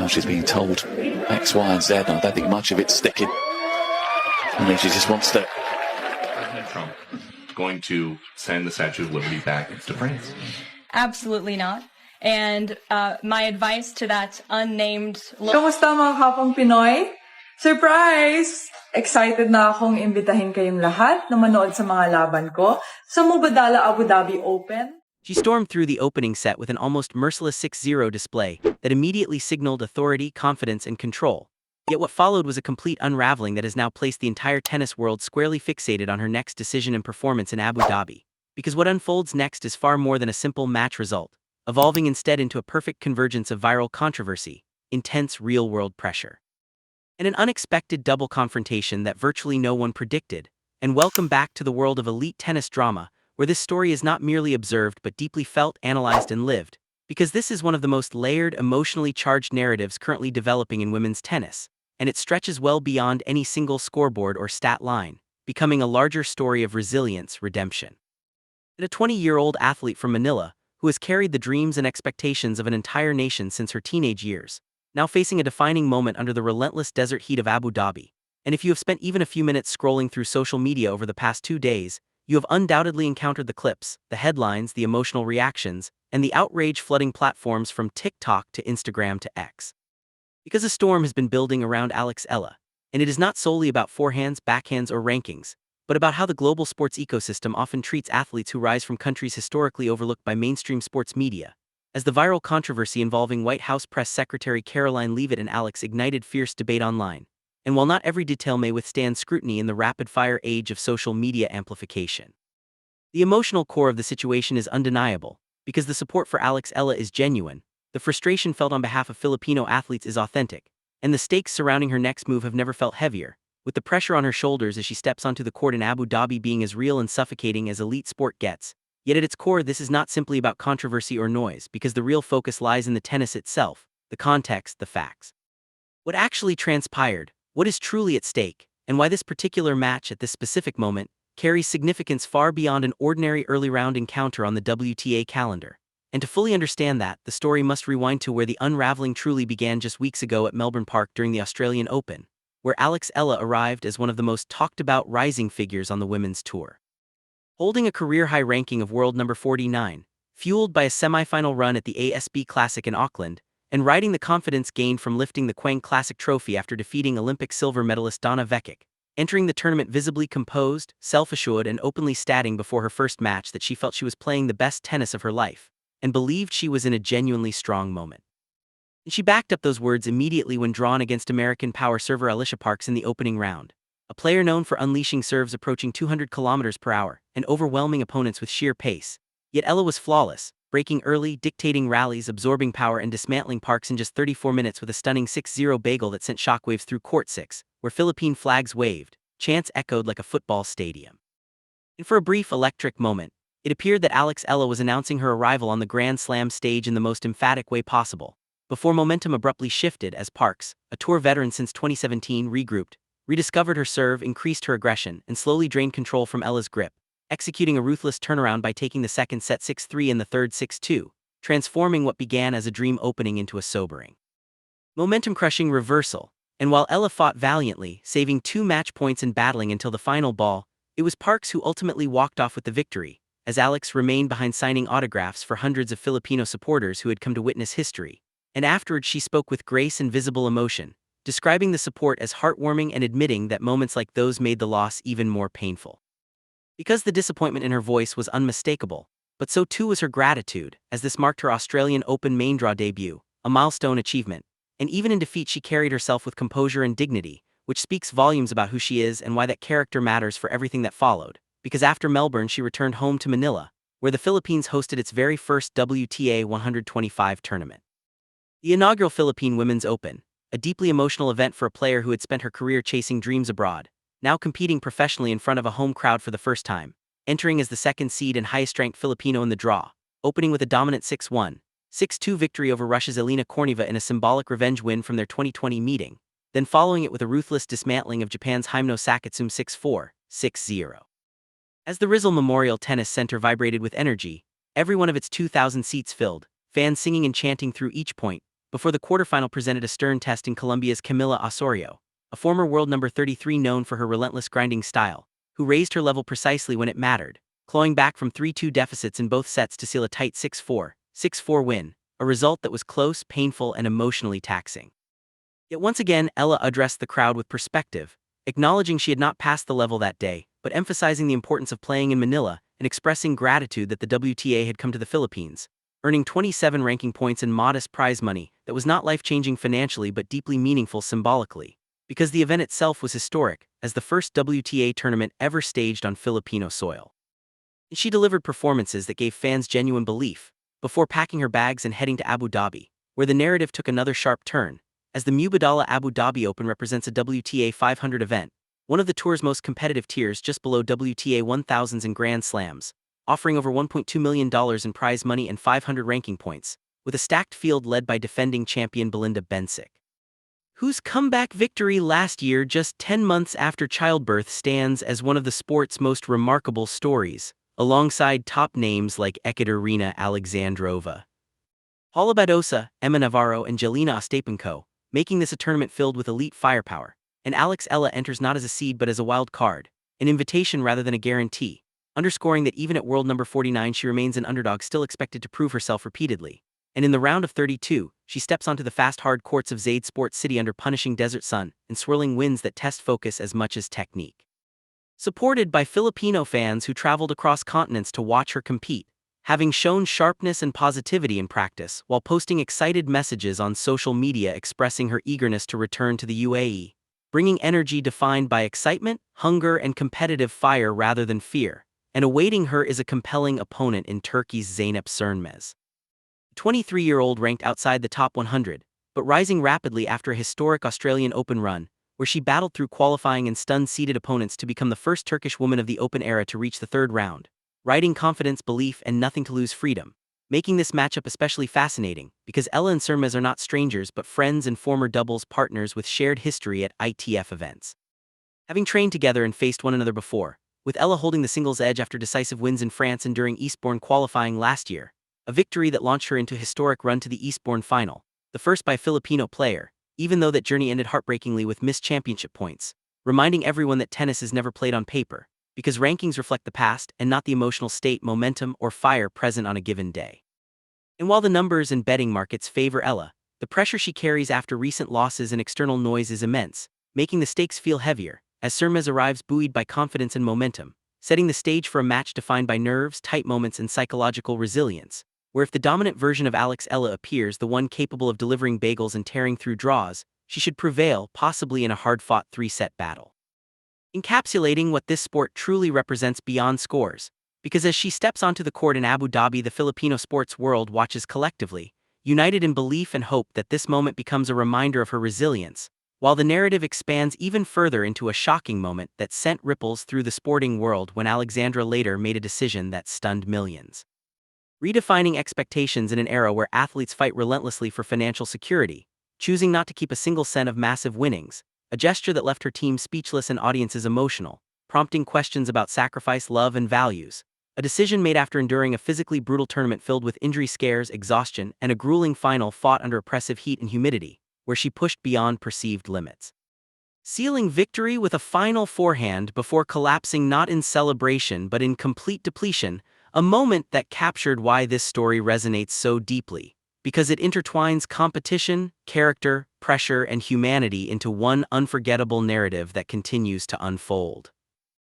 she's being told X, Y, and Z. And I don't think much of it's sticking. I mean, she just wants to. President Trump going to send the Statue of Liberty back to France? Absolutely not. And my advice to that unnamed... Kamusta mga kapang Pinoy? Surprise! Excited na akong imbitahin kayong lahat na manood sa mga laban ko sa Mubadala Abu Dhabi Open. She stormed through the opening set with an almost merciless 6-0 display that immediately signaled authority, confidence, and control. Yet what followed was a complete unraveling that has now placed the entire tennis world squarely fixated on her next decision and performance in Abu Dhabi. Because what unfolds next is far more than a simple match result, evolving instead into a perfect convergence of viral controversy, intense real-world pressure, and an unexpected double confrontation that virtually no one predicted. And welcome back to the world of elite tennis drama, where this story is not merely observed but deeply felt, analyzed, and lived. Because this is one of the most layered, emotionally charged narratives currently developing in women's tennis, and it stretches well beyond any single scoreboard or stat line, becoming a larger story of resilience, redemption. And a 20-year-old athlete from Manila, who has carried the dreams and expectations of an entire nation since her teenage years, now facing a defining moment under the relentless desert heat of Abu Dhabi. And if you have spent even a few minutes scrolling through social media over the past 2 days, you have undoubtedly encountered the clips, the headlines, the emotional reactions, and the outrage flooding platforms from TikTok to Instagram to X. Because a storm has been building around Eala, and it is not solely about forehands, backhands, or rankings, but about how the global sports ecosystem often treats athletes who rise from countries historically overlooked by mainstream sports media. As the viral controversy involving White House Press Secretary Caroline Leavitt and Alex ignited fierce debate online. And while not every detail may withstand scrutiny in the rapid-fire age of social media amplification, the emotional core of the situation is undeniable, because the support for Eala is genuine, the frustration felt on behalf of Filipino athletes is authentic, and the stakes surrounding her next move have never felt heavier, with the pressure on her shoulders as she steps onto the court in Abu Dhabi being as real and suffocating as elite sport gets. Yet at its core, this is not simply about controversy or noise, because the real focus lies in the tennis itself, the context, the facts. What actually transpired, what is truly at stake, and why this particular match at this specific moment carries significance far beyond an ordinary early-round encounter on the WTA calendar. And to fully understand that, the story must rewind to where the unraveling truly began just weeks ago at Melbourne Park during the Australian Open, where Eala arrived as one of the most talked-about rising figures on the women's tour. Holding a career-high ranking of world number 49, fueled by a semi-final run at the ASB Classic in Auckland, and riding the confidence gained from lifting the Quang Classic trophy after defeating Olympic silver medalist Donna Vekic, entering the tournament visibly composed, self-assured, and openly stating before her first match that she felt she was playing the best tennis of her life, and believed she was in a genuinely strong moment. And she backed up those words immediately when drawn against American power server Alicia Parks in the opening round, a player known for unleashing serves approaching 200 km/h and overwhelming opponents with sheer pace. Yet Eala was flawless, breaking early, dictating rallies, absorbing power, and dismantling Parks in just 34 minutes with a stunning 6-0 bagel that sent shockwaves through Court 6, where Philippine flags waved, chants echoed like a football stadium. And for a brief electric moment, it appeared that Eala was announcing her arrival on the Grand Slam stage in the most emphatic way possible, before momentum abruptly shifted as Parks, a tour veteran since 2017, regrouped, rediscovered her serve, increased her aggression, and slowly drained control from Eala's grip, executing a ruthless turnaround by taking the second set 6-3 and the third 6-2, transforming what began as a dream opening into a sobering, momentum-crushing reversal. And while Eala fought valiantly, saving 2 match points and battling until the final ball, it was Parks who ultimately walked off with the victory, as Alex remained behind signing autographs for hundreds of Filipino supporters who had come to witness history. And afterwards she spoke with grace and visible emotion, describing the support as heartwarming and admitting that moments like those made the loss even more painful. Because the disappointment in her voice was unmistakable, but so too was her gratitude, as this marked her Australian Open main draw debut, a milestone achievement. And even in defeat she carried herself with composure and dignity, which speaks volumes about who she is and why that character matters for everything that followed. Because after Melbourne she returned home to Manila, where the Philippines hosted its very first WTA 125 tournament. The inaugural Philippine Women's Open, a deeply emotional event for a player who had spent her career chasing dreams abroad, now competing professionally in front of a home crowd for the first time, entering as the second seed and highest-ranked Filipino in the draw, opening with a dominant 6-1, 6-2 victory over Russia's Elena Korneva in a symbolic revenge win from their 2020 meeting, then following it with a ruthless dismantling of Japan's Himeno Sakatsum 6-4, 6-0. As the Rizal Memorial Tennis Center vibrated with energy, every one of its 2,000 seats filled, fans singing and chanting through each point, before the quarterfinal presented a stern test in Colombia's Camila Osorio, a former world number 33 known for her relentless grinding style, who raised her level precisely when it mattered, clawing back from 3-2 deficits in both sets to seal a tight 6-4, 6-4 win, a result that was close, painful, and emotionally taxing. Yet once again, Eala addressed the crowd with perspective, acknowledging she had not passed the level that day, but emphasizing the importance of playing in Manila and expressing gratitude that the WTA had come to the Philippines, earning 27 ranking points and modest prize money that was not life-changing financially but deeply meaningful symbolically, because the event itself was historic, as the first WTA tournament ever staged on Filipino soil. She delivered performances that gave fans genuine belief, before packing her bags and heading to Abu Dhabi, where the narrative took another sharp turn, as the Mubadala Abu Dhabi Open represents a WTA 500 event, one of the tour's most competitive tiers just below WTA 1000s and Grand Slams, offering over $1.2 million in prize money and 500 ranking points, with a stacked field led by defending champion Belinda Bencic, whose comeback victory last year, just 10 months after childbirth, stands as one of the sport's most remarkable stories, alongside top names like Ekaterina Alexandrova, Paula Badosa, Emma Navarro, and Jelena Ostapenko, making this a tournament filled with elite firepower. And Eala enters not as a seed but as a wild card, an invitation rather than a guarantee, underscoring that even at world number 49 she remains an underdog still expected to prove herself repeatedly. And in the round of 32, she steps onto the fast hard courts of Zaid Sports City under punishing desert sun and swirling winds that test focus as much as technique. Supported by Filipino fans who traveled across continents to watch her compete, having shown sharpness and positivity in practice while posting excited messages on social media expressing her eagerness to return to the UAE, bringing energy defined by excitement, hunger, and competitive fire rather than fear, and awaiting her is a compelling opponent in Turkey's Zeynep Sönmez. The 23-year-old ranked outside the top 100, but rising rapidly after a historic Australian Open run, where she battled through qualifying and stunned seeded opponents to become the first Turkish woman of the Open era to reach the third round, riding confidence, belief, and nothing-to-lose freedom, making this matchup especially fascinating because Eala and Sönmez are not strangers but friends and former doubles partners with shared history at ITF events. Having trained together and faced one another before, with Eala holding the singles edge after decisive wins in France and during Eastbourne qualifying last year, a victory that launched her into a historic run to the Eastbourne final, the first by a Filipino player, even though that journey ended heartbreakingly with missed championship points, reminding everyone that tennis is never played on paper, because rankings reflect the past and not the emotional state, momentum, or fire present on a given day. And while the numbers and betting markets favor Eala, the pressure she carries after recent losses and external noise is immense, making the stakes feel heavier, as Sönmez arrives buoyed by confidence and momentum, setting the stage for a match defined by nerves, tight moments, and psychological resilience, where if the dominant version of Eala appears, the one capable of delivering bagels and tearing through draws, she should prevail, possibly in a hard-fought 3-set battle. Encapsulating what this sport truly represents beyond scores, because as she steps onto the court in Abu Dhabi, the Filipino sports world watches collectively, united in belief and hope that this moment becomes a reminder of her resilience, while the narrative expands even further into a shocking moment that sent ripples through the sporting world when Alexandra later made a decision that stunned millions, redefining expectations in an era where athletes fight relentlessly for financial security, choosing not to keep a single cent of massive winnings, a gesture that left her team speechless and audiences emotional, prompting questions about sacrifice, love, and values, a decision made after enduring a physically brutal tournament filled with injury scares, exhaustion, and a grueling final fought under oppressive heat and humidity, where she pushed beyond perceived limits, sealing victory with a final forehand before collapsing not in celebration but in complete depletion, a moment that captured why this story resonates so deeply, because it intertwines competition, character, pressure, and humanity into one unforgettable narrative that continues to unfold.